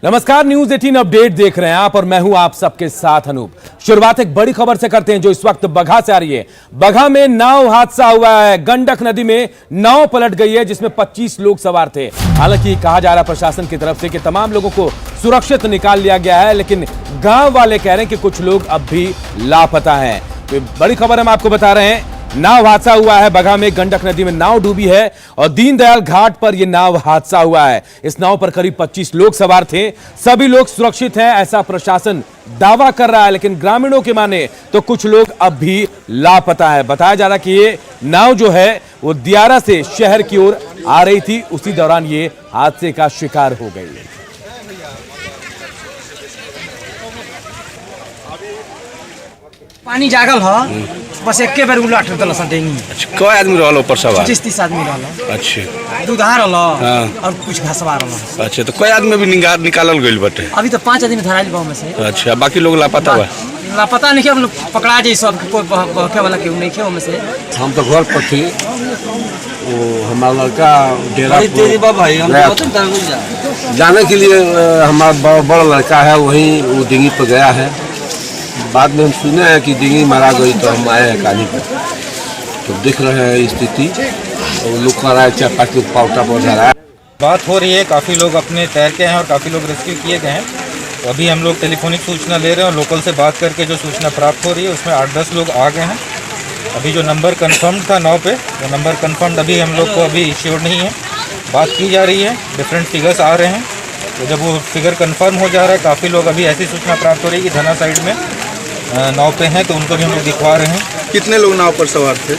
नमस्कार, news 18 update देख रहे हैं आप और मैं हूं आप सबके साथ अनूप। शुरुआत एक बड़ी खबर से करते हैं जो इस वक्त बगहा से आ रही है। बगहा में नाव हादसा हुआ है। गंडक नदी में नाव पलट गई है जिसमें 25 लोग सवार थे। हालांकि कहा जा रहा प्रशासन की तरफ से कि तमाम लोगों को सुरक्षित निकाल लिया गया है, लेकिन गांव वाले कह रहे हैं कि कुछ लोग अब भी लापता हैं। तो बड़ी खबर हम आपको बता रहे हैं, नाव हादसा हुआ है। बगहा में गंडक नदी में नाव डूबी है और दीनदयाल घाट पर यह नाव हादसा हुआ है। इस नाव पर करीब 25 लोग सवार थे। सभी लोग सुरक्षित हैं ऐसा प्रशासन दावा कर रहा है, लेकिन ग्रामीणों के माने तो कुछ लोग अब भी लापता है। बताया जा रहा है कि ये नाव जो है वो दियारा से शहर की ओर आ रही थी, उसी दौरान ये हादसे का शिकार हो गई। पानी जागल है, बस एक बार उलट दलसन डेंगी। अच्छा, कई आदमी रहलो पर सवार? 25-30 आदमी रहलो। अच्छा, दूधा रहलो हाँ। और कुछ घसवा रहलो। अच्छा, तो कई आदमी भी निकालल गइल बाटे? अभी तो 5 आदमी धराइल गांव में से। अच्छा, बाकी लोग लापता बा? लापता नहीं, हम लोग पकड़ा जाई सब, कोई बहके वाला केहू नहीं खे में से। हम तो घर पर थी, वो हमारा लड़का डेरा जाने के लिए हमारा बड़ा लड़का है, वहीं वो डिंगी पर गया है। बाद में हम सुने हैं कि डिंगी मारा गई, तो हम आए हैं काली पर, तो देख रहे हैं स्थिति। तो लोग कर रहा है 4-5 लोग पाउटा पहुँचा रहा है। बात हो रही है, काफ़ी लोग अपने तैर के हैं और काफ़ी लोग रेस्क्यू किए गए हैं। तो अभी हम लोग टेलीफोनिक सूचना ले रहे हैं और लोकल से बात करके जो सूचना प्राप्त हो रही है उसमें 8-10 लोग आ गए हैं। अभी जो नंबर कंफर्म था नाव पे, वो नंबर कंफर्म अभी हम लोग को अभी श्योर नहीं है। बात की जा रही है, डिफरेंट फिगर्स आ रहे हैं। तो जब वो फिगर कंफर्म हो जा रहा है, काफ़ी लोग अभी ऐसी सूचना प्राप्त हो रही है कि धना साइड में नाव पे हैं, तो उनको भी हम लोग दिखवा रहे हैं। कितने लोग नाव पर सवार थे?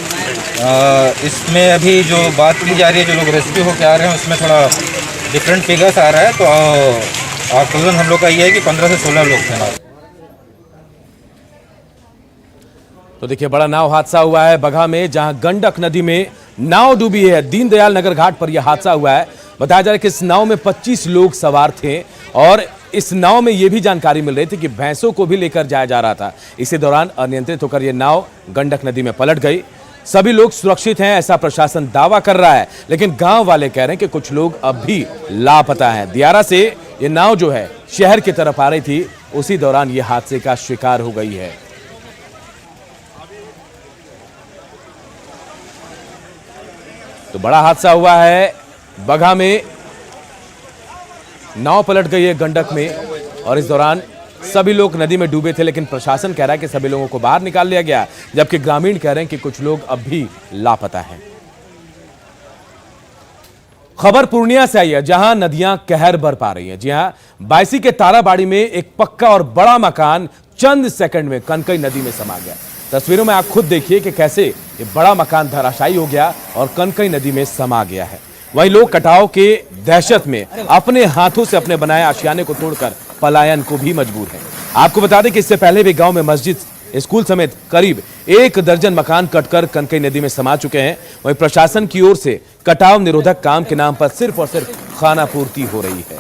इसमें अभी जो बात की जा रही है, जो लोग रेस्क्यू होकर आ रहे हैं, उसमें थोड़ा डिफरेंट फिगर्स आ रहा है। तो आकलन हम लोग का ये है कि 15 से 16 लोग थे नाव। तो देखिए, बड़ा नाव हादसा हुआ है बगहा में, जहां गंडक नदी में नाव डूबी है। दीनदयाल नगर घाट पर यह हादसा हुआ है। बताया जा रहा है कि इस नाव में 25 लोग सवार थे और इस नाव में यह भी जानकारी मिल रही थी कि भैंसों को भी लेकर जाया जा रहा था। इसी दौरान अनियंत्रित होकर यह नाव गंडक नदी में पलट गई। सभी लोग सुरक्षित हैं ऐसा प्रशासन दावा कर रहा है, लेकिन गांव वाले कह रहे हैं कि कुछ लोग अब भी लापता हैं। दियारा से यह नाव जो है शहर की तरफ आ रही थी, उसी दौरान यह हादसे का शिकार हो गई है। तो बड़ा हादसा हुआ है बगहा में, नाव पलट गई है गंडक में और इस दौरान सभी लोग नदी में डूबे थे, लेकिन प्रशासन कह रहा है कि सभी लोगों को बाहर निकाल लिया गया, जबकि ग्रामीण कह रहे हैं कि कुछ लोग अब भी लापता हैं। खबर पूर्णिया से आई है, जहां नदियां कहर बरपा रही हैं। जी हां, बायसी के ताराबाड़ी में एक पक्का और बड़ा मकान चंद सेकंड में कनकई नदी में समा गया। तस्वीरों में आप खुद देखिए कि कैसे ये बड़ा मकान धराशायी हो गया और कनकई नदी में समा गया है। वहीं लोग कटाव के दहशत में अपने हाथों से अपने बनाए आशियाने को तोड़कर पलायन को भी मजबूर है। आपको बता दें कि इससे पहले भी गांव में मस्जिद, स्कूल समेत करीब 1 दर्जन मकान कटकर कनकई नदी में समा चुके हैं। वहीं प्रशासन की ओर से कटाव निरोधक काम के नाम पर सिर्फ और सिर्फ खानापूर्ति हो रही है।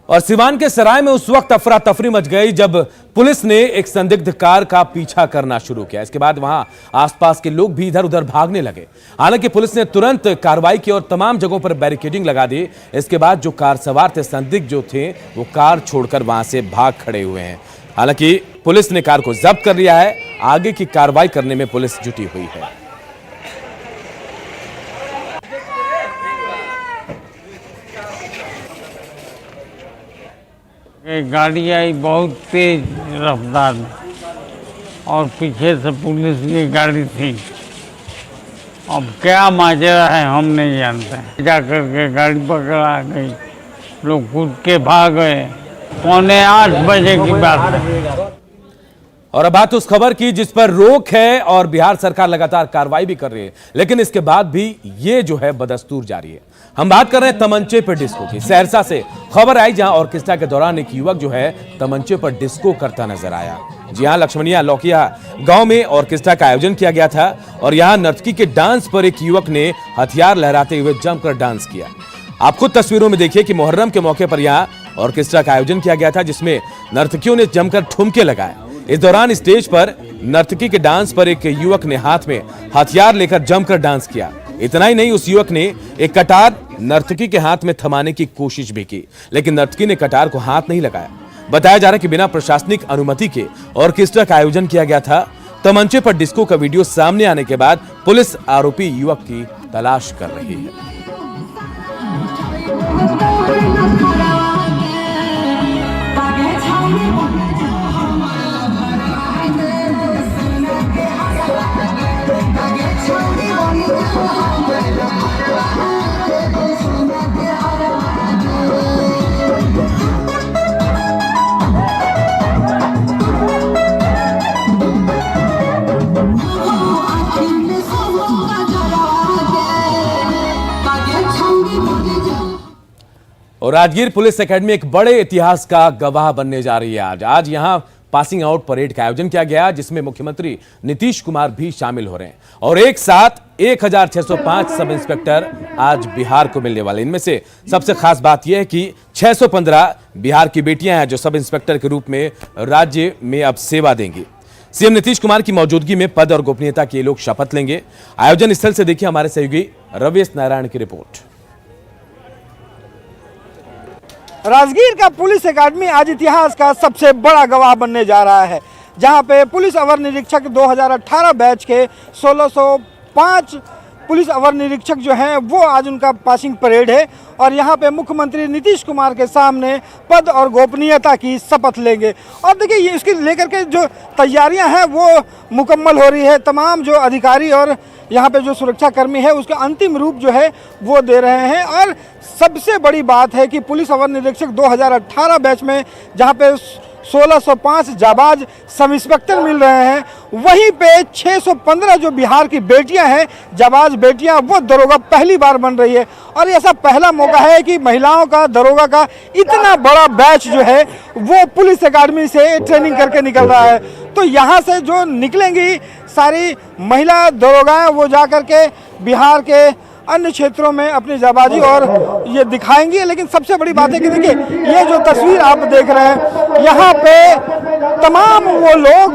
और सिवान के सराय में उस वक्त अफरा तफरी मच गई जब पुलिस ने एक संदिग्ध कार का पीछा करना शुरू किया। इसके बाद वहां आसपास के लोग भी इधर उधर भागने लगे। हालांकि पुलिस ने तुरंत कार्रवाई की और तमाम जगहों पर बैरिकेडिंग लगा दी। इसके बाद जो कार सवार थे, संदिग्ध जो थे, वो कार छोड़कर वहां से भाग खड़े हुए हैं। हालांकि पुलिस ने कार को जब्त कर लिया है। आगे की कार्रवाई करने में पुलिस जुटी हुई है। एक गाड़ी आई बहुत तेज रफ्तार में और पीछे से पुलिस की गाड़ी थी। अब क्या माजरा है हम नहीं जानते। जा करके गाड़ी पकड़ा गई, लोग कूद के भाग गए। 7:45 बजे की बात है। और अब बात उस खबर की जिस पर रोक है और बिहार सरकार लगातार कार्रवाई भी कर रही है, लेकिन इसके बाद भी ये जो है बदस्तूर जारी है। हम बात कर रहे हैं तमंचे पर डिस्को की। सहरसा से खबर आई जहां ऑर्केस्ट्रा के दौरान एक युवक जो है तमंचे पर डिस्को करता नजर आया। जी हां, लक्ष्मणिया लौकिया गांव में ऑर्केस्ट्रा का आयोजन किया गया था और यहां नर्तकी के डांस पर एक युवक ने हथियार लहराते हुए जमकर डांस किया। आप खुद तस्वीरों में देखिए कि मुहर्रम के मौके पर यहां ऑर्केस्ट्रा का आयोजन किया गया था, जिसमें नर्तकियों ने जमकर ठुमके लगाए। इस दौरान स्टेज पर नर्तकी के डांस पर एक युवक ने हाथ में हथियार लेकर जमकर डांस किया। इतना ही नहीं, उस युवक ने एक कटार नर्तकी के हाथ में थमाने की कोशिश भी की, लेकिन नर्तकी ने कटार को हाथ नहीं लगाया। बताया जा रहा है कि बिना प्रशासनिक अनुमति के ऑर्केस्ट्रा का आयोजन किया गया था। तमंचे पर डिस्को का वीडियो सामने आने के बाद पुलिस आरोपी युवक की तलाश कर रही है। और राजगीर पुलिस एकेडमी एक बड़े इतिहास का गवाह बनने जा रही है। आज यहां पासिंग आउट परेड का आयोजन किया गया, जिसमें मुख्यमंत्री नीतीश कुमार भी शामिल हो रहे हैं और एक साथ 1605 सब इंस्पेक्टर आज बिहार को मिलने वाले। इनमें से सबसे खास बात यह है कि 615 बिहार की बेटियां हैं जो सब इंस्पेक्टर के रूप में राज्य में अब सेवा देंगी। सीएम नीतीश कुमार की मौजूदगी में पद और गोपनीयता के लोग शपथ लेंगे। आयोजन स्थल से देखिए हमारे सहयोगी रवेश नारायण की रिपोर्ट। राजगीर का पुलिस एकेडमी आज इतिहास का सबसे बड़ा गवाह बनने जा रहा है, जहां पे पुलिस अवर निरीक्षक 2018 बैच के 1605 पुलिस अवर निरीक्षक जो हैं वो आज उनका पासिंग परेड है और यहाँ पे मुख्यमंत्री नीतीश कुमार के सामने पद और गोपनीयता की शपथ लेंगे। और देखिए ये इसके लेकर के जो तैयारियां हैं वो मुकम्मल हो रही है। तमाम जो अधिकारी और यहाँ पे जो सुरक्षाकर्मी है उसका अंतिम रूप जो है वो दे रहे हैं। और सबसे बड़ी बात है कि पुलिस अवर निरीक्षक 2018 बैच में जहाँ पे 1605 जाबाज सब इंस्पेक्टर मिल रहे हैं, वहीं पे 615 जो बिहार की बेटियां हैं जाबाज बेटियां वो दरोगा पहली बार बन रही है। और ऐसा पहला मौका है कि महिलाओं का दरोगा का इतना बड़ा बैच जो है वो पुलिस एकेडमी से ट्रेनिंग करके निकल रहा है। तो यहाँ से जो निकलेंगी सारी महिला दरोगाएं वो जा कर के बिहार के अन्य क्षेत्रों में अपनी जाबाजी और ये दिखाएंगे। लेकिन सबसे बड़ी बात है कि देखिए ये जो तस्वीर आप देख रहे हैं, यहाँ पे तमाम वो लोग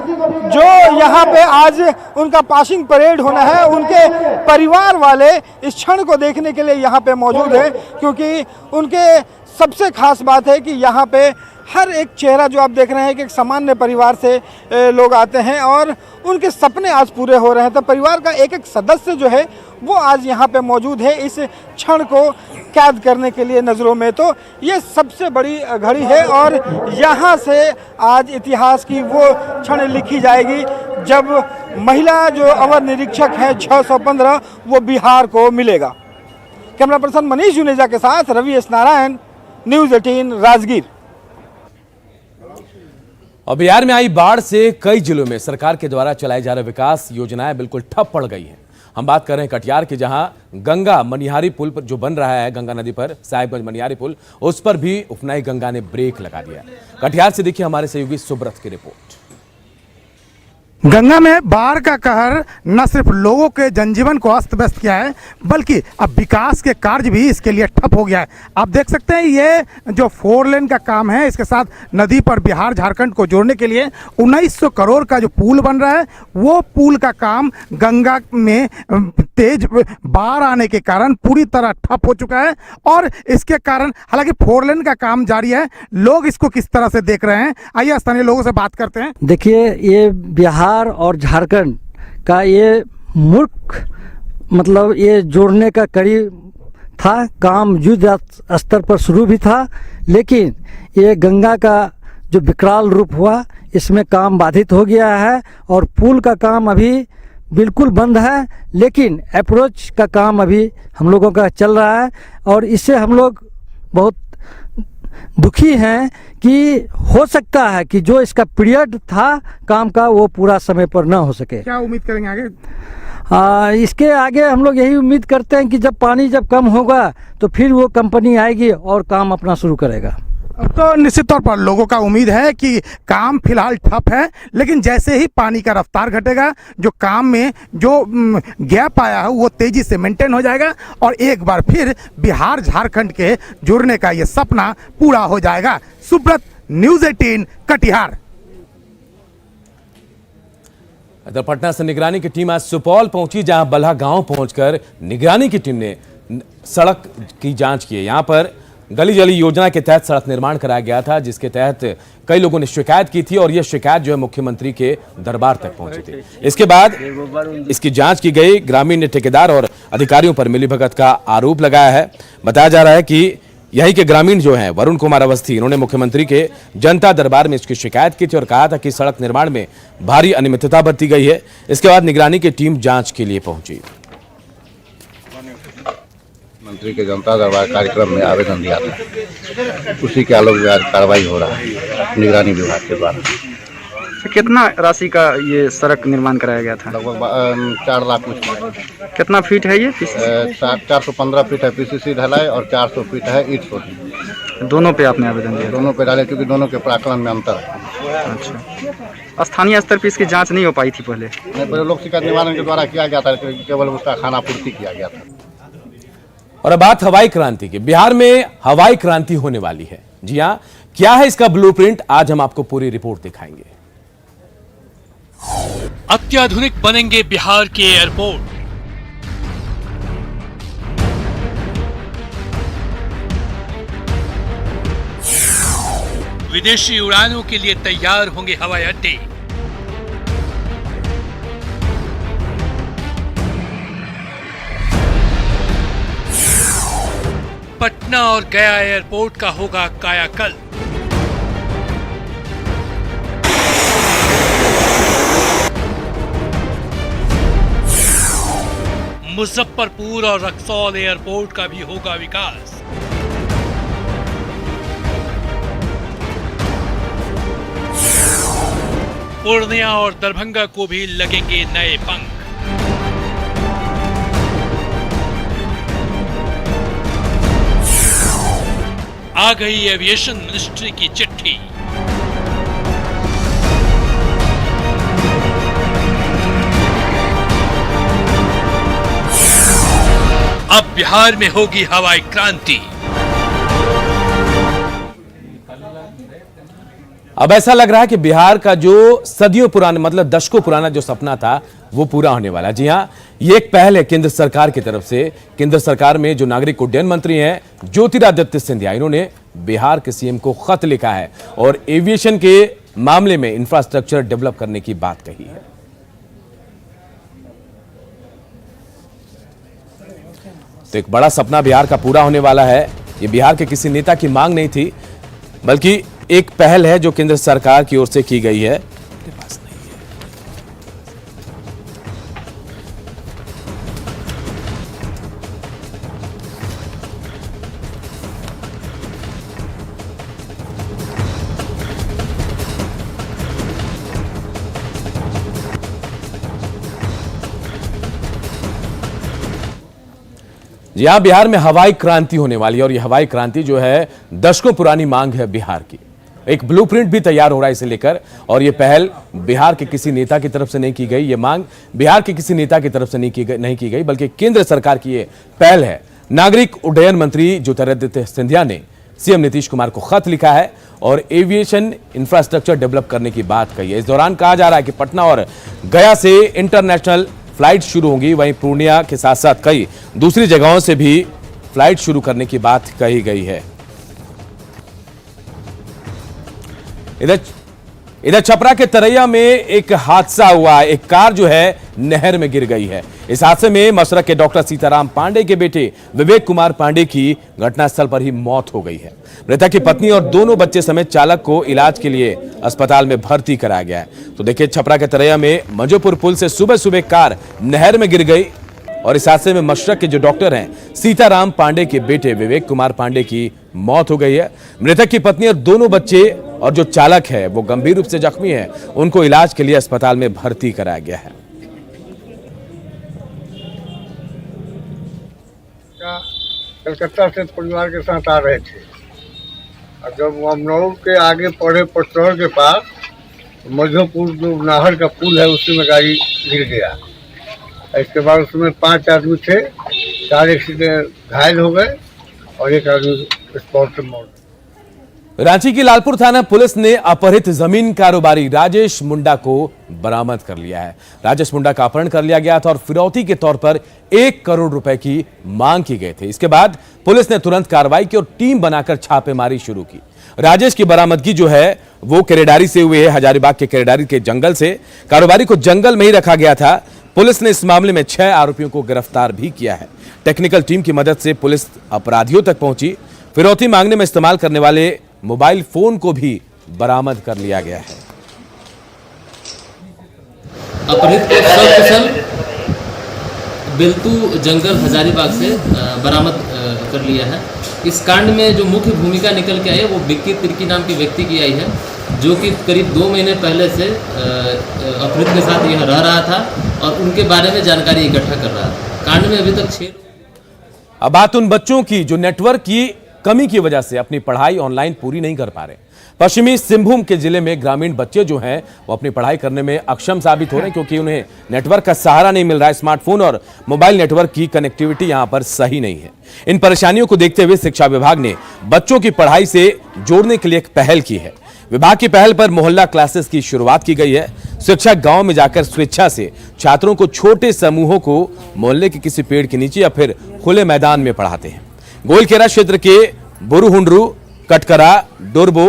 जो यहाँ पे आज उनका पासिंग परेड होना है, उनके परिवार वाले इस क्षण को देखने के लिए यहाँ पे मौजूद है। क्योंकि उनके सबसे खास बात है कि यहाँ पे हर एक चेहरा जो आप देख रहे हैं कि एक सामान्य परिवार से लोग आते हैं और उनके सपने आज पूरे हो रहे हैं। तो परिवार का एक एक सदस्य जो है वो आज यहाँ पे मौजूद है इस क्षण को कैद करने के लिए नज़रों में। तो ये सबसे बड़ी घड़ी है और यहाँ से आज इतिहास की वो क्षण लिखी जाएगी जब महिला जो अवर निरीक्षक है 615 वो बिहार को मिलेगा। कैमरा पर्सन मनीष जुनेजा के साथ रवेश नारायण, न्यूज़ 18 राजगीर। और बिहार में आई बाढ़ से कई जिलों में सरकार के द्वारा चलाई जा रही विकास योजनाएं बिल्कुल ठप पड़ गई हैं। हम बात कर रहे हैं कटिहार की, जहां गंगा मनिहारी पुल पर जो बन रहा है गंगा नदी पर साहिबगंज मनिहारी पुल, उस पर भी उफनाई गंगा ने ब्रेक लगा दिया। कटिहार से देखिए हमारे सहयोगी सुब्रत की रिपोर्ट। गंगा में बाढ़ का कहर न सिर्फ लोगों के जनजीवन को अस्त व्यस्त किया है बल्कि अब विकास के कार्य भी इसके लिए ठप हो गया है। आप देख सकते हैं ये जो 4 लेन का काम है, इसके साथ नदी पर बिहार झारखंड को जोड़ने के लिए 1900 करोड़ का जो पुल बन रहा है, वो पुल का काम गंगा में तेज बाढ़ आने के कारण पूरी तरह ठप हो चुका है। और इसके कारण हालांकि 4 लेन का काम जारी है, लोग इसको किस तरह से देख रहे हैं, आइए स्थानीय लोगों से बात करते हैं। देखिए ये बिहार और झारखंड का ये मुख्य मतलब ये जोड़ने का करीब था, काम युद्ध स्तर पर शुरू भी था, लेकिन ये गंगा का जो विकराल रूप हुआ इसमें काम बाधित हो गया है और पुल का काम अभी बिल्कुल बंद है। लेकिन अप्रोच का काम अभी हम लोगों का चल रहा है और इससे हम लोग बहुत दुखी हैं कि हो सकता है कि जो इसका पीरियड था काम का वो पूरा समय पर ना हो सके। क्या उम्मीद करेंगे आगे? इसके आगे हम लोग यही उम्मीद करते हैं कि जब कम होगा तो फिर वो कंपनी आएगी और काम अपना शुरू करेगा। तो निश्चित तौर पर लोगों का उम्मीद है कि काम फिलहाल ठप है, लेकिन जैसे ही पानी का रफ्तार घटेगा जो काम में जो गैप आया है वो तेजी से मेंटेन हो जाएगा और एक बार फिर बिहार झारखंड के जुड़ने का ये सपना पूरा हो जाएगा। सुब्रत, न्यूज़ 18 कटिहार। इधर पटना से निगरानी की टीम आज सुपौल पहुंची, जहां बल्हा गांव पहुंचकर निगरानी की टीम ने सड़क की जांच की है। यहां पर गली जली योजना के तहत सड़क निर्माण कराया गया था, जिसके तहत कई लोगों ने शिकायत की थी और यह शिकायत जो है मुख्यमंत्री के दरबार तक पहुंची थी। इसके बाद इसकी जांच की गई। ग्रामीण ने ठेकेदार और अधिकारियों पर मिलीभगत का आरोप लगाया है। बताया जा रहा है कि यही के ग्रामीण जो हैं वरुण कुमार अवस्थी, इन्होंने मुख्यमंत्री के जनता दरबार में इसकी शिकायत की थी और कहा था कि सड़क निर्माण में भारी अनियमितता बरती गई है। इसके बाद निगरानी की टीम जांच के लिए पहुंची। मंत्री के जनता दरबार कार्यक्रम में आवेदन दिया था, उसी के आलोक में आज कार्रवाई हो रहा है निगरानी विभाग के द्वारा। कितना राशि का ये सड़क निर्माण कराया गया था? लगभग 4 लाख कुछ। कितना फीट है ये? 415 फीट है पीसीसी ढलाई और 400 फीट है ईंट सोटी। दोनों पे आपने आवेदन दिया? दोनों पे डाले, क्योंकि दोनों के प्राकलन में अंतर है। अच्छा, स्थानीय स्तर पर इसकी जांच नहीं हो पाई थी पहले? नहीं, पहले लोक शिकायत निवारण के द्वारा किया गया था, केवल उसका खाना पूर्ति किया गया था। और अब बात हवाई क्रांति की। बिहार में हवाई क्रांति होने वाली है। जी हां, क्या है इसका ब्लूप्रिंट, आज हम आपको पूरी रिपोर्ट दिखाएंगे। अत्याधुनिक बनेंगे बिहार के एयरपोर्ट। विदेशी उड़ानों के लिए तैयार होंगे हवाई अड्डे। पटना और गया एयरपोर्ट का होगा कायाकल्प। मुजफ्फरपुर और रक्सौल एयरपोर्ट का भी होगा विकास। पूर्णिया और दरभंगा को भी लगेंगे नए पंख। आ गई एविएशन मिनिस्ट्री की चिट्ठी। अब बिहार में होगी हवाई क्रांति। अब ऐसा लग रहा है कि बिहार का जो सदियों पुराना, मतलब दशकों पुराना जो सपना था, वो पूरा होने वाला है। जी हां, ये एक पहल है केंद्र सरकार की तरफ से। केंद्र सरकार में जो नागरिक उड्डयन मंत्री हैं ज्योतिरादित्य सिंधिया, इन्होंने बिहार के सीएम को खत लिखा है और एविएशन के मामले में इंफ्रास्ट्रक्चर डेवलप करने की बात कही है। तो एक बड़ा सपना बिहार का पूरा होने वाला है। ये बिहार के किसी नेता की मांग नहीं थी, बल्कि एक पहल है जो केंद्र सरकार की ओर से की गई है। जी हां, बिहार में हवाई क्रांति होने वाली है और यह हवाई क्रांति जो है दशकों पुरानी मांग है बिहार की। एक ब्लूप्रिंट भी तैयार हो रहा है इसे लेकर, और यह पहल बिहार के किसी नेता की तरफ से नहीं की गई, यह मांग बिहार के किसी नेता की तरफ से नहीं की गई, बल्कि केंद्र सरकार की यह पहल है। नागरिक उड्डयन मंत्री ज्योतिरादित्य सिंधिया ने सीएम नीतीश कुमार को खत लिखा है और एविएशन इंफ्रास्ट्रक्चर डेवलप करने की बात कही है। इस दौरान कहा जा रहा है कि पटना और गया से इंटरनेशनल फ्लाइट शुरू होंगी, वहीं पूर्णिया के साथ साथ कई दूसरी जगहों से भी फ्लाइट शुरू करने की बात कही गई है। इधर छपरा के तरैया में एक हादसा हुआ। एक कार जो है नहर में गिर गई है। इस हादसे में मसरख के डॉक्टर सीताराम पांडे के बेटे विवेक कुमार पांडे की घटनास्थल पर ही मौत हो गई है। मृतक की पत्नी और दोनों बच्चे समेत चालक को इलाज के लिए अस्पताल में भर्ती कराया गया है। तो देखिए, छपरा के तरैया में मंजोपुर पुल से सुबह सुबह कार नहर में गिर गई और इस हादसे में मशरक के जो डॉक्टर हैं सीताराम पांडे के बेटे विवेक कुमार पांडे की मौत हो गई है। मृतक की पत्नी और दोनों बच्चे और जो चालक है वो गंभीर रूप से जख्मी है, उनको इलाज के लिए अस्पताल में भर्ती कराया गया है। कलकत्ता से परिवार के साथ आ रहे थे और जब अमनौर के आगे पड़े पटौर के पास मधोपुर जो नाहर का पुल है उसी में गाड़ी गिर गया। इसके बाद उसमें 5 आदमी थे, 4 एक्सीडेंट घायल हो गए और 1 आदमी स्पॉट से मौत। रांची की लालपुर थाना पुलिस ने अपहृत जमीन कारोबारी राजेश मुंडा को बरामद कर लिया है। राजेश मुंडा का अपहरण कर लिया गया था और फिरौती के तौर पर 1 करोड़ रुपए की मांग की गई थी। इसके बाद पुलिस ने तुरंत कार्रवाई की और टीम बनाकर छापेमारी शुरू की। राजेश की बरामदगी जो है वो केरेडारी से हुई है। हजारीबाग के केरेडारी के जंगल से कारोबारी को जंगल में ही रखा गया था। पुलिस ने इस मामले में 6 आरोपियों को गिरफ्तार भी किया है। टेक्निकल टीम की मदद से पुलिस अपराधियों तक पहुंची। फिरौती मांगने में इस्तेमाल करने वाले मोबाइल फोन को भी बरामद कर लिया गया है। अपहृत को सकुशल बेलतू जंगल हजारीबाग से बरामद कर लिया है। इस कांड में जो मुख्य भूमिका निकल के आई है वो विक्की तिर्की नाम के व्यक्ति की आई है, जो कि करीब 2 महीने पहले से अपहृत के साथ यह रह रहा था और उनके बारे में जानकारी इकट्ठा कर रहा था। कांड में अभी तक 6। अब बात उन बच्चों की जो नेटवर्क की कमी की वजह से अपनी पढ़ाई ऑनलाइन पूरी नहीं कर पा रहे। पश्चिमी सिंहभूम के जिले में ग्रामीण बच्चे जो हैं वो अपनी पढ़ाई करने में अक्षम साबित हो रहे हैं, क्योंकि उन्हें नेटवर्क का सहारा नहीं मिल रहा है। स्मार्टफोन और मोबाइल नेटवर्क की कनेक्टिविटी यहां पर सही नहीं है। इन परेशानियों को देखते हुए शिक्षा विभाग ने बच्चों की पढ़ाई से जोड़ने के लिए एक पहल की है। विभाग की पहल पर मोहल्ला क्लासेस की शुरुआत की गई है। शिक्षक गांव में जाकर स्वेच्छा से छात्रों को छोटे समूहों को मोहल्ले के किसी पेड़ के नीचे या फिर खुले मैदान में पढ़ाते हैं। गोलकेरा क्षेत्र के बुरुहुंडरू, कटकरा, डोरबो,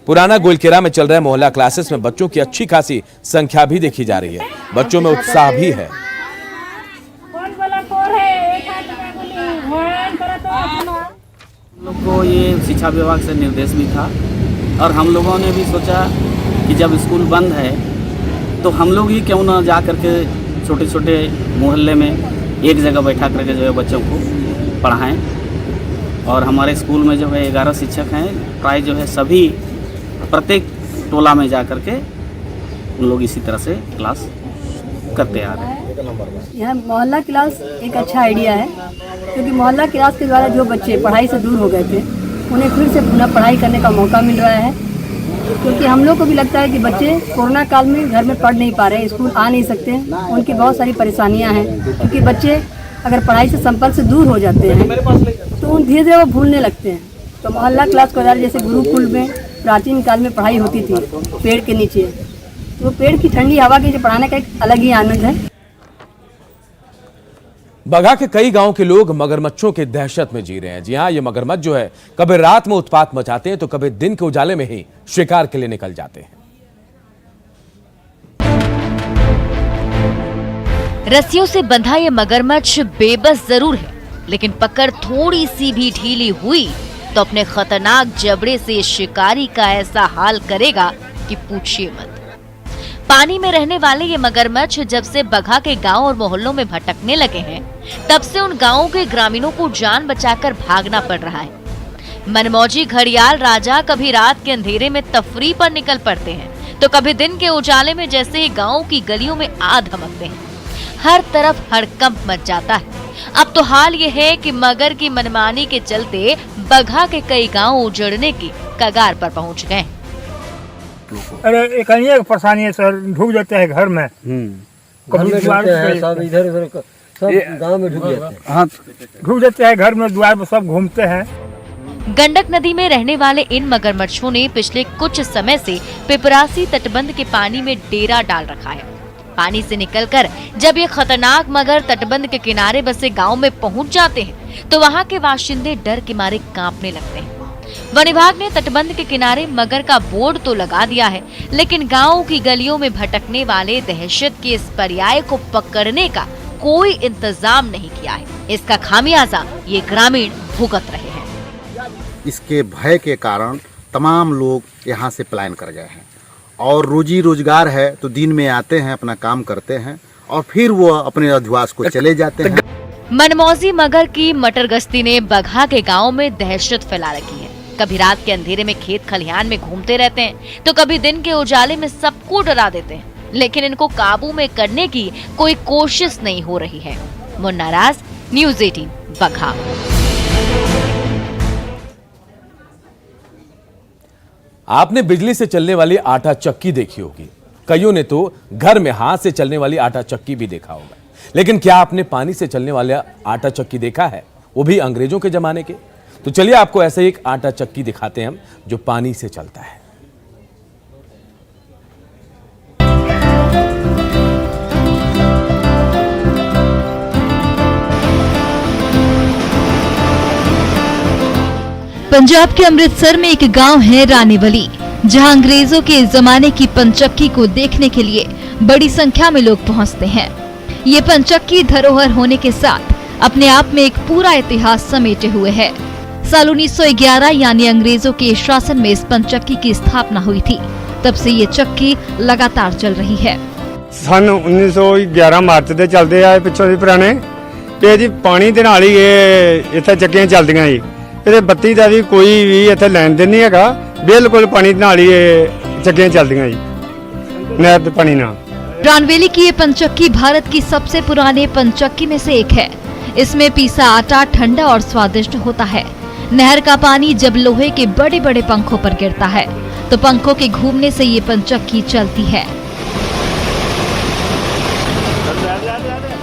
पुराना गोलकेरा में चल रहे मोहल्ला क्लासेस में बच्चों की अच्छी खासी संख्या भी देखी जा रही है। बच्चों में उत्साह भी है। लोग को ये शिक्षा विभाग से निर्देश भी था और हम लोगों ने भी सोचा कि जब स्कूल बंद है तो हम लोग ही क्यों ना जा करके छोटे छोटे मोहल्ले में एक जगह बैठा करके जो है बच्चों को पढ़ाएं। और हमारे स्कूल में जो है 11 शिक्षक हैं, प्राय जो है सभी प्रत्येक टोला में जा करके उन लोग इसी तरह से क्लास करते आ रहे हैं। यह मोहल्ला क्लास एक अच्छा आइडिया है, क्योंकि मोहल्ला क्लास के द्वारा जो बच्चे पढ़ाई से दूर हो गए थे उन्हें फिर से पुनः पढ़ाई करने का मौका मिल रहा है। क्योंकि हम लोग को भी लगता है कि बच्चे कोरोना काल में घर में पढ़ नहीं पा रहे, स्कूल आ नहीं सकते, उनकी बहुत सारी परेशानियां हैं। क्योंकि बच्चे अगर पढ़ाई से संपर्क से दूर हो जाते हैं तो धीरे धीरे वो भूलने लगते हैं। तो मोहल्ला क्लास को जैसे गुरुकुल में प्राचीन काल में पढ़ाई होती थी पेड़ के नीचे, तो पेड़ की ठंडी हवा के नीचे पढ़ाने का एक अलग ही आनंद है। बगहा के कई गांव के लोग मगरमच्छों के दहशत में जी रहे हैं। जी हां, ये मगरमच्छ जो है कभी रात में उत्पात मचाते हैं तो कभी दिन के उजाले में ही शिकार के लिए निकल जाते हैं। रस्सियों से बंधा ये मगरमच्छ बेबस जरूर है, लेकिन पकड़ थोड़ी सी भी ढीली हुई तो अपने खतरनाक जबड़े से शिकारी का ऐसा हाल करेगा कि पूछिए मत। पानी में रहने वाले ये मगरमच्छ जब से बगहा के गांव और मोहल्लों में भटकने लगे हैं, तब से उन गांवों के ग्रामीणों को जान बचाकर भागना पड़ रहा है। मनमौजी घड़ियाल राजा कभी रात के अंधेरे में तफरी पर निकल पड़ते हैं तो कभी दिन के उजाले में जैसे ही गांव की गलियों में आ धमकते हैं। हर तरफ हड़कंप मच जाता है। अब तो हाल ये है कि मगर की मनमानी के चलते बगहा के कई गांव उजड़ने की कगार पर पहुंच गए। अरे एक परेशानी है सर, ढुक जाते हैं घर में, कभी सब इधर उधर सब गांव में ढुक जाते हैं। हाँ, ढुक जाते हैं घर में, द्वार पर सब घूमते हैं। गंडक नदी में रहने वाले इन मगरमच्छों ने पिछले कुछ समय से पिपरासी तटबंध के पानी में डेरा डाल रखा है। पानी से निकलकर जब ये खतरनाक मगर तटबंध के किनारे बसे गांव में पहुंच जाते हैं तो वहां के बाशिंदे डर के मारे कांपने लगते हैं। वन विभाग ने तटबंध के किनारे मगर का बोर्ड तो लगा दिया है, लेकिन गांव की गलियों में भटकने वाले दहशत के इस पर्याय को पकड़ने का कोई इंतजाम नहीं किया है। इसका खामियाजा ये ग्रामीण भुगत रहे हैं। इसके भय के कारण तमाम लोग यहाँ से पलायन कर गए हैं और रोजी रोजगार है तो दिन में आते हैं, अपना काम करते हैं और फिर वो अपने अधिवास को चले जाते हैं। मनमौजी मगर की मटर गश्ती ने बगहा के गांव में दहशत फैला रखी है। कभी रात के अंधेरे में खेत खलिहान में घूमते रहते हैं तो कभी दिन के उजाले में सबको डरा देते हैं, लेकिन इनको काबू में करने की कोई कोशिश नहीं हो रही है। मुन्ना राज, न्यूज़ 18 बगहा। आपने बिजली से चलने वाली आटा चक्की देखी होगी, कईयों ने तो घर में हाथ से चलने वाली आटा चक्की भी देखा होगा, लेकिन क्या आपने पानी से चलने वाला आटा चक्की देखा है, वो भी अंग्रेजों के जमाने के? तो चलिए आपको ऐसे एक आटा चक्की दिखाते हैं हम, जो पानी से चलता है। पंजाब के अमृतसर में एक गांव है रानीवली, जहां अंग्रेजों के जमाने की पंचक्की को देखने के लिए बड़ी संख्या में लोग पहुंचते हैं। ये पंचक्की धरोहर होने के साथ अपने आप में एक पूरा इतिहास समेटे हुए है। साल 1911 यानी अंग्रेजों के शासन में इस पंचक्की की स्थापना हुई थी। तब से ये चक्की लगातार चल रही है। सन 1911 मार्च ਦੇ ਚੱਲਦੇ ਆ ਪਿੱਛੋਂ ਦੀ ਪੁਰਾਣੇ ਤੇ ਜੀ ਪਾਣੀ ਦੇ ਨਾਲ ਹੀ ਇਹ ਇੱਥੇ ਚੱਕੀਆਂ ਚੱਲਦੀਆਂ ਜੀ। ਇਹਦੇ ਬੱਤੀ ਦਾ ਵੀ ਕੋਈ ਵੀ ਇੱਥੇ ਲੈਣ ਦੇਣ ਨਹੀਂ ਹੈਗਾ, ਬਿਲਕੁਲ ਪਾਣੀ ਦੇ ਨਾਲ ਹੀ ਇਹ ਚੱਕੀਆਂ ਚੱਲਦੀਆਂ ਜੀ, ਨਹਿਰ ਦੇ ਪਾਣੀ ਨਾਲ। रानवेली की ये पंचक्की भारत की सबसे पुराने पंचक्की में से एक है। इसमें पीसा आटा ठंडा और स्वादिष्ट होता है। नहर का पानी जब लोहे के बड़े बड़े पंखों पर गिरता है तो पंखों के घूमने से ये पंचक्की चलती है।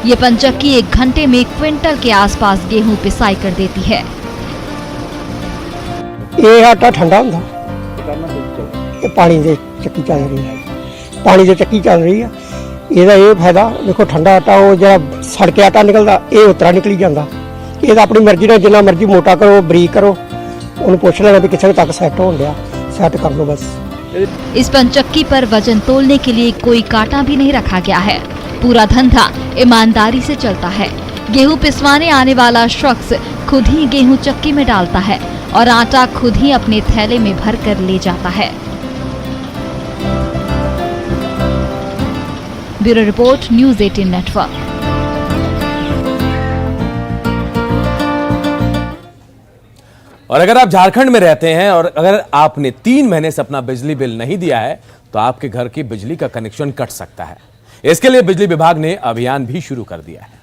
ये पंचक्की 1 घंटे में क्विंटल के आसपास गेहूं पिसाई कर देती है। ये आटा ठंडा होता, ये पानी से चक्की चल रही है, पानी से चक्की चल रही है। ਇਹਦਾ ਇਹ ਫਾਇਦਾ ਦੇਖੋ, ਠੰਡਾ ਆਟਾ ਉਹ ਜਿਹੜਾ ਸੜ ਕੇ ਆਟਾ ਨਿਕਲਦਾ ਇਹ ਉਤਰਾ ਨਿਕਲੀ ਜਾਂਦਾ। ਇਹਦਾ ਆਪਣੀ ਮਰਜ਼ੀ ਨਾਲ ਜਿੰਨਾ ਮਰਜ਼ੀ ਮੋਟਾ ਕਰੋ, ਬਰੀਕ ਕਰੋ, ਉਹਨੂੰ ਪੁੱਛ ਲੈਣਾ ਵੀ ਕਿੱਥੇ ਤੱਕ ਸੈੱਟ ਹੋਣ ਡਿਆ, ਸੈੱਟ कर लो बस। इस पंचक्की पर वजन तोलने के लिए कोई कांटा भी नहीं रखा गया है। पूरा धंधा ईमानदारी से चलता है। गेहूं पिसवाने आने वाला शख्स खुद ही गेहूं चक्की में डालता है और आटा खुद ही अपने थैले में भर कर ले जाता है। Bureau report, news 18 network. और अगर आप झारखंड में रहते हैं और अगर आपने 3 महीने से अपना बिजली बिल नहीं दिया है तो आपके घर की बिजली का कनेक्शन कट सकता है। इसके लिए बिजली विभाग ने अभियान भी शुरू कर दिया है।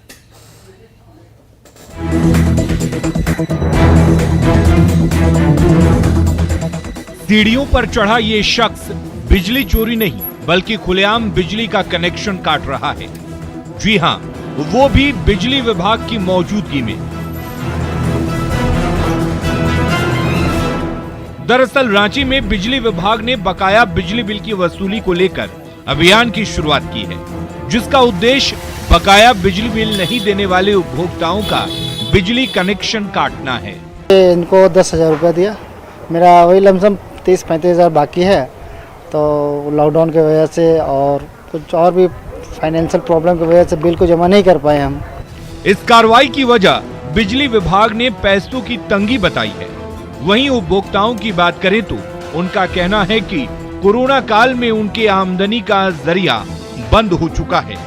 सीढ़ियों पर चढ़ा ये शख्स बिजली चोरी नहीं बल्कि खुलेआम बिजली का कनेक्शन काट रहा है। जी हां, वो भी बिजली विभाग की मौजूदगी में। दरअसल रांची में बिजली विभाग ने बकाया बिजली बिल की वसूली को लेकर अभियान की शुरुआत की है, जिसका उद्देश्य बकाया बिजली बिल नहीं देने वाले उपभोक्ताओं का बिजली कनेक्शन काटना है। इनको 10,000 रुपया दिया, मेरा वही लमसम 30-35 हज़ार बाकी है। तो लॉकडाउन की वजह से और कुछ और भी फाइनेंशियल प्रॉब्लम की वजह से बिल को जमा नहीं कर पाए हम। इस कार्रवाई की वजह बिजली विभाग ने पैसों की तंगी बताई है। वहीं उपभोक्ताओं की बात करें तो उनका कहना है कि कोरोना काल में उनके आमदनी का जरिया बंद हो चुका है,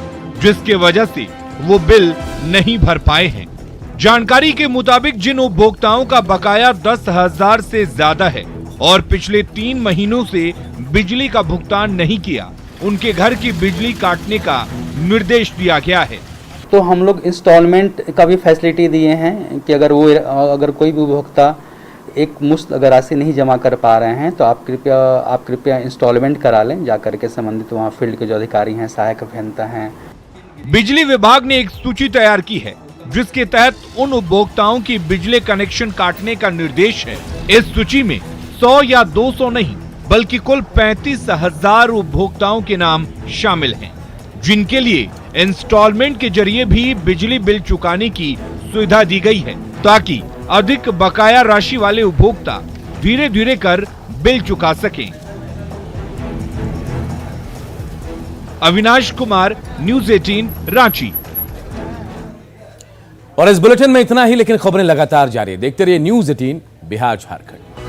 जिसके वजह से वो बिल नहीं भर पाए हैं। जानकारी के मुताबिक जिन उपभोक्ताओं का बकाया 10,000 से ज्यादा है और पिछले 3 महीनों से बिजली का भुगतान नहीं किया, उनके घर की बिजली काटने का निर्देश दिया गया है। तो हम लोग इंस्टॉलमेंट का भी फैसिलिटी दिए हैं कि अगर कोई भी उपभोक्ता एक मुश्त अगर राशि नहीं जमा कर पा रहे हैं तो आप कृपया इंस्टॉलमेंट करा लें, जाकर के संबंधित वहाँ फील्ड के जो अधिकारी हैं, सहायक अभियंता हैं। बिजली विभाग ने एक सूची तैयार की है जिसके तहत उन उपभोक्ताओं की बिजली कनेक्शन काटने का निर्देश है। इस सूची में 100 या 200 नहीं बल्कि कुल 35,000 उपभोक्ताओं के नाम शामिल हैं, जिनके लिए इंस्टॉलमेंट के जरिए भी बिजली बिल चुकाने की सुविधा दी गई है, ताकि अधिक बकाया राशि वाले उपभोक्ता धीरे धीरे कर बिल चुका सकें। अविनाश कुमार, न्यूज़ 18 रांची। और इस बुलेटिन में इतना ही, लेकिन खबरें लगातार जारी है। देखते रहिए न्यूज़ 18 बिहार झारखंड।